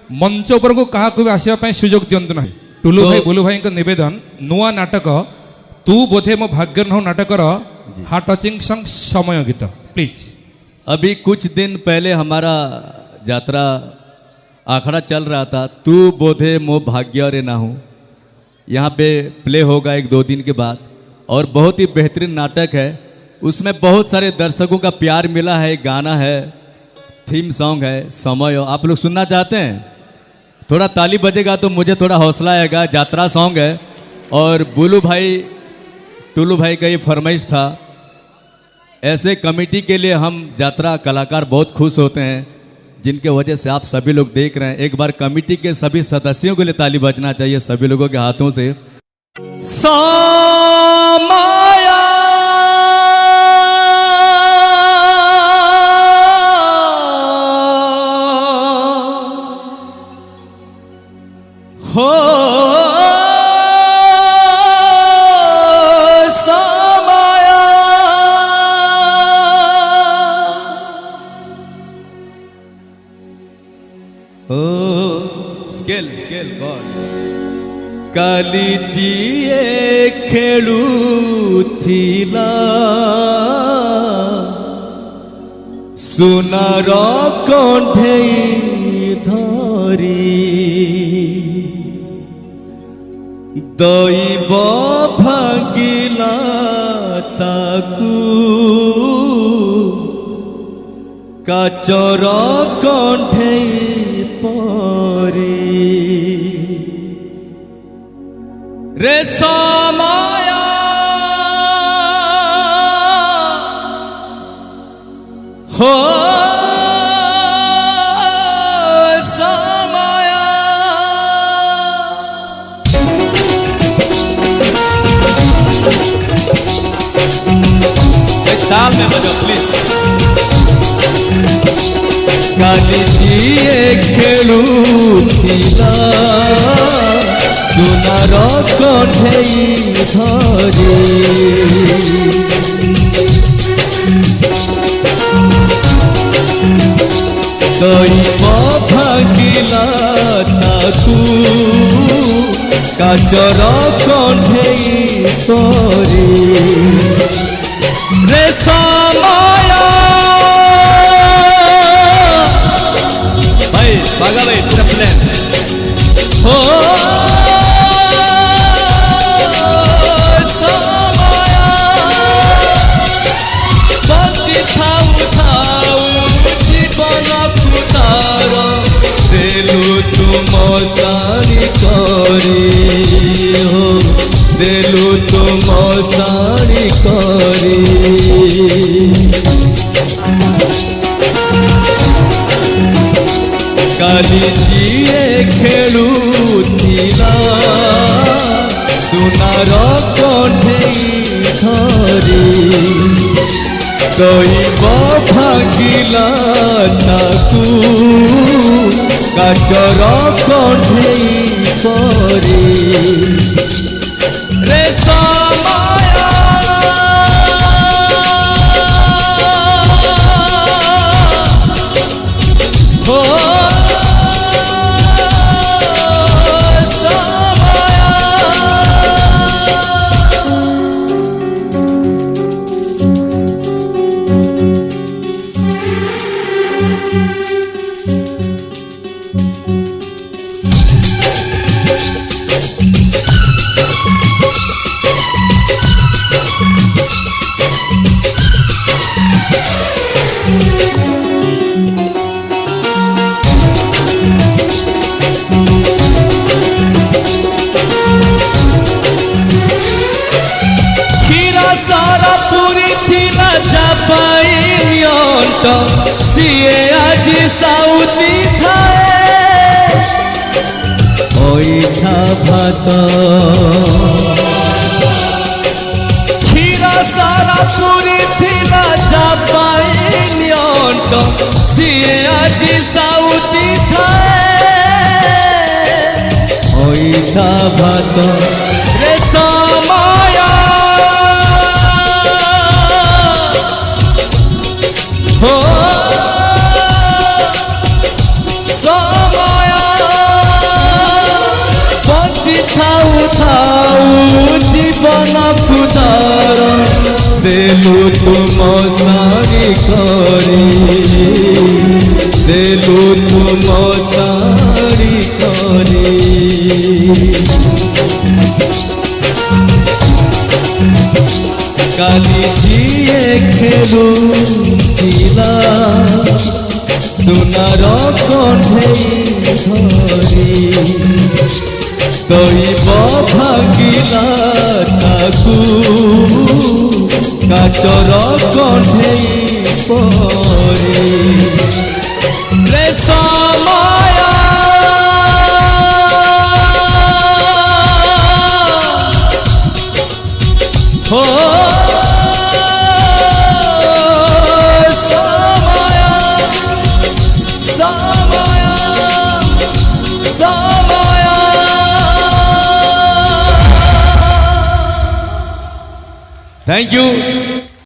मंच उपर को क्या भी आसवाई सुजोग दिंतु ना टुलु भाई बुलु भाई नवेदन नुआ नाटक तू बोधे मो भाग्य नौ नाटकर हार्ट टचिंग सॉन्ग समय गीत प्लीज। अभी कुछ दिन पहले हमारा यात्रा आखड़ा चल रहा था, तू बोधे मो भाग्य रे ना हूँ, यहाँ पे प्ले होगा 1-2 दिन के बाद और बहुत ही बेहतरीन नाटक है। उसमें बहुत सारे दर्शकों का प्यार मिला है। गाना है, थीम सॉन्ग है समय। आप लोग सुनना चाहते हैं? थोड़ा ताली बजेगा तो मुझे थोड़ा हौसला आएगा। यात्रा सॉन्ग है और बुलू भाई टुलू भाई का ये फरमाइश था। ऐसे कमेटी के लिए हम यात्रा कलाकार बहुत खुश होते हैं जिनके वजह से आप सभी लोग देख रहे हैं। एक बार कमेटी के सभी सदस्यों के लिए ताली बजना चाहिए सभी लोगों के हाथों से। समाया हो स्केल स्केल बॉल काली जीए खेलुथिला सुनार कंठे धरी दैव भागिला ताकू काचर कंठे रे समाया हो समाया एक ताल में बजाओ प्लीज। काली जीए खेलुथिला सुनार कंठे धरी दैव भागिला ताकू काचर कंठे धरी रे समाया भाई बागा भाई पूरा प्लान हो सारी करी हो देलु तुम सारी करी काली जीए खेलुथिला सुनार कंठे धरी दैव भागिला ताकू काचर कंठे धरी रे समाया हो सीए आज साउथी थाए ओइठा भात खीरा सारा पूरी थिला जापाइनियंट सीए आज साउथी थाए ओइठा भात रे समाया हो समाया জীবন খুদার দেলু তুম সারি করি দেলু তুম সারি করি কালি দিয়ে খেলুছিলা সোনার কণ্ঠে ধরি দৈব ভাগিলা তাকু কাচর কণ্ঠে পরি রে সময় हो Thank you.